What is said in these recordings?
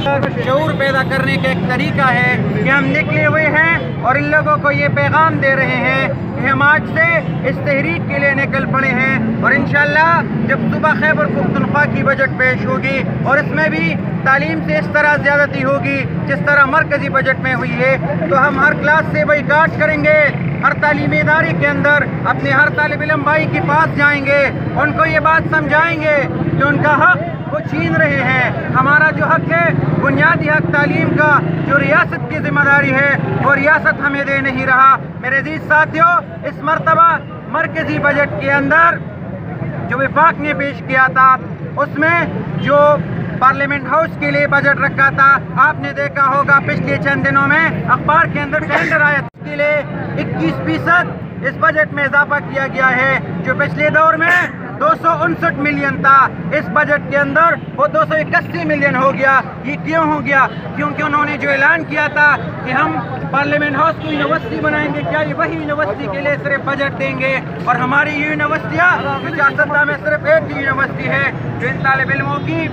शऊर पैदा करने का एक तरीका है कि हम निकले हुए हैं और इन लोगों को ये पैगाम दे रहे हैं कि हम आज से इस तहरीक के लिए निकल पड़े हैं और इंशाअल्लाह जब सुबह खैबर पख्तूनख्वा की बजट पेश होगी और इसमें भी तालीम से इस तरह ज़्यादती होगी जिस तरह मरकज़ी बजट में हुई है, तो हम हर क्लास से बाइकाट करेंगे, हर तालीमी इदारे के अंदर अपने हर तालिब इल्म भाई के पास जाएंगे, उनको ये बात समझाएंगे कि उनका हक वो छीन रहे हैं। हमारा जो हक है, बुनियादी हक तालीम का, जो रियासत की जिम्मेदारी है, वो रियासत हमें दे नहीं रहा। मेरे अजीज साथियों, इस मरतबा मरकज़ी बजट के अंदर जो वफाक ने पेश किया था, उसमें जो पार्लियामेंट हाउस के लिए बजट रखा था, आपने देखा होगा पिछले चंद दिनों में अखबार के अंदर टेंडर आया, इसके लिए 21% इस बजट में इजाफा किया गया है। जो पिछले दौर में 259 मिलियन था, इस बजट के अंदर वो 281 मिलियन हो गया। ये क्यों हो गया? क्योंकि उन्होंने जो ऐलान किया था कि हम पार्लियामेंट हाउस को यूनिवर्सिटी बनाएंगे, क्या ये वही यूनिवर्सिटी के लिए सिर्फ बजट देंगे? और हमारी ये यूनिवर्सिटियाँ सियासतदान में सिर्फ एक ही यूनिवर्सिटी है जो इन तालिब इल्मों की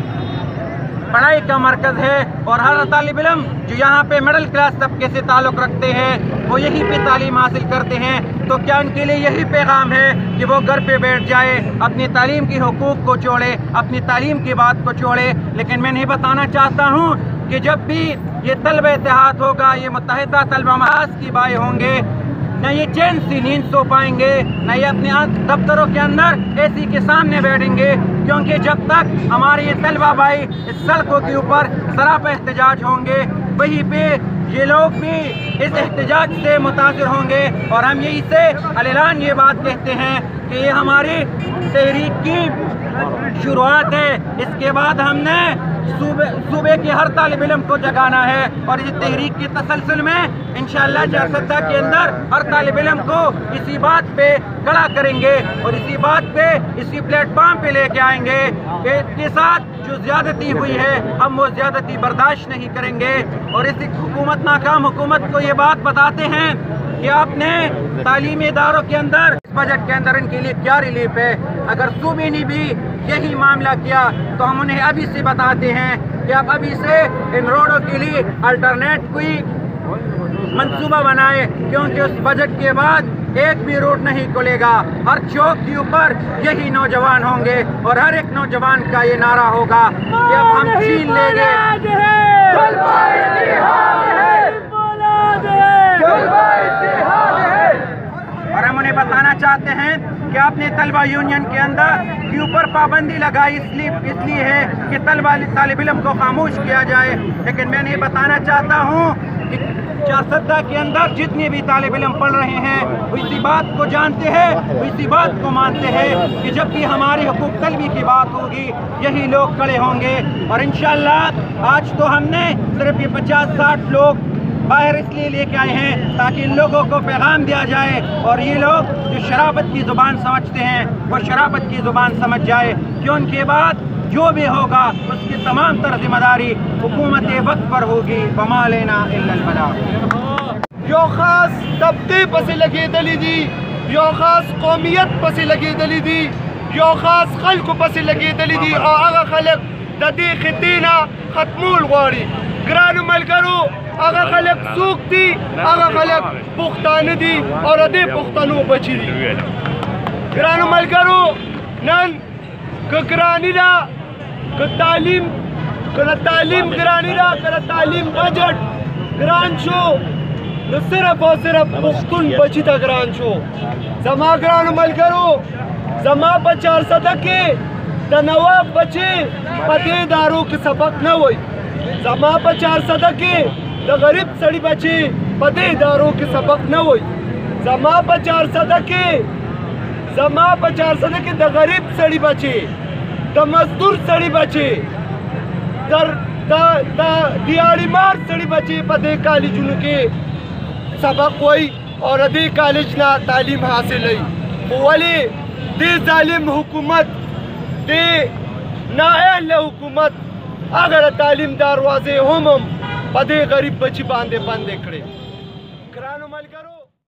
पढ़ाई का मरकज़ है, और हर तालिब इल्म जो यहाँ पे मिडिल क्लास तबके से ताल्लुक़ रखते हैं वो यहीं पे तालीम हासिल करते हैं। तो क्या उनके लिए यही पैगाम है कि वो घर पे बैठ जाए, अपनी तालीम की हुकूक को छोड़े, अपनी तालीम की बात को छोड़े? लेकिन मैं नहीं बताना चाहता हूँ कि जब भी ये तलबा इत्तेहाद होगा, ये मुत्तहिदा तलबा महाज की बाई होंगे, न ये चैन सी नींद सो पाएंगे, न ये अपने दफ्तरों के अंदर एसी के सामने बैठेंगे, क्योंकि जब तक हमारे ये तलबा भाई इस सड़कों के ऊपर सरापा एहतजाज होंगे, वहीं पे ये लोग भी इस एहतजाज से मुतासिर होंगे। और हम यही से अलिलान ये बात कहते हैं कि ये हमारी तहरीक की शुरुआत है। इसके बाद हमने सूबे के हर तालिब इल्म को जगाना है, और इस तहरीक के तसलसल में इंशाअल्लाह जारसद्दा के अंदर हर तालिब इल्म को इसी बात पे खड़ा करेंगे और इसी बात पे, इसी प्लेटफॉर्म पे लेके आएंगे कि इसके साथ जो ज़्यादती हुई है हम वो ज़्यादती बर्दाश्त नहीं करेंगे। और इस हुकूमत, नाकाम हुकूमत को ये बात बताते हैं कि आपने तालीमी इदारों के अंदर इस बजट के अंदर इनके लिए क्या रिलीफ है। अगर सूबे ने भी यही मामला किया तो हम उन्हें अभी से बताते हैं कि आप अभी से इन रोडों के लिए अल्टरनेट कोई मंसूबा बनाए, क्योंकि उस बजट के बाद एक भी रोड नहीं खुलेगा। हर चौक के ऊपर यही नौजवान होंगे और हर एक नौजवान का ये नारा होगा कि अब हम छीन लेंगे। और हम उन्हें बताना चाहते हैं कि आपने तलबा यूनियन के अंदर के ऊपर पाबंदी लगाई इसलिए है कि तालिब इल्म को खामोश किया जाए। लेकिन मैं नहीं बताना चाहता हूँ कि जारसद्दा के अंदर जितने भी तालिब इल्म पढ़ रहे हैं वो इसी बात को जानते हैं, वो इसी बात को मानते हैं कि जब भी हमारी हुकूक तलबी की बात होगी यही लोग खड़े होंगे। और इंशाअल्लाह आज तो हमने सिर्फ ये 50-60 लोग बाहर इसलिए लेके आए हैं ताकि इन लोगों को पैगाम दिया जाए और ये लोग जो शराबत की ज़ुबान समझते हैं वो शराबत की ज़ुबान समझ जाए कि उनके बाद जो भी होगा उसकी तमाम तर जिम्मेदारी हुकूमत वक्त पर होगी। वमा लेना इल्लल बलाग। यो खास तबके पसे लगे दली दी, यो खास कौमियत पसे लगे दली दी, यो खास खल्क पसे लगे दली दी और आगा खलक ददी खितीना खत्मूल गवारी ग्रान मलकरो आगा खलक सूख दी, आगा खलक पुख्तान दी और अदे पुख्तानों बची दी। ग्रान मलकरो नन ग्रानी रा तालीम ग्रानी रा तालीम बजट ग्रान शो न सिर्फ और सिर्फ पुख्तून बची था ग्रान शो जमा ग्रान मलकरो जमा 4 सदके द नवाब बचे पते दारू के सबक न हुई, जमा 4 सदके द गरीब सड़ी बचे पते दारू के सबक न हुई, जमा 4 सदके द गरीब सड़ी बचे द मजदूर सड़ी बचे दिहाड़ी मार सड़ी बचे पते कॉलेज के सबक हुई और अदे कॉलेज ना तालीम हासिल हुई। वाले दे जालिम हुकूमत दे नाअहल हुकूमत अगर तालीम दरवाजे हम पदे गरीब बची बांधे खड़े।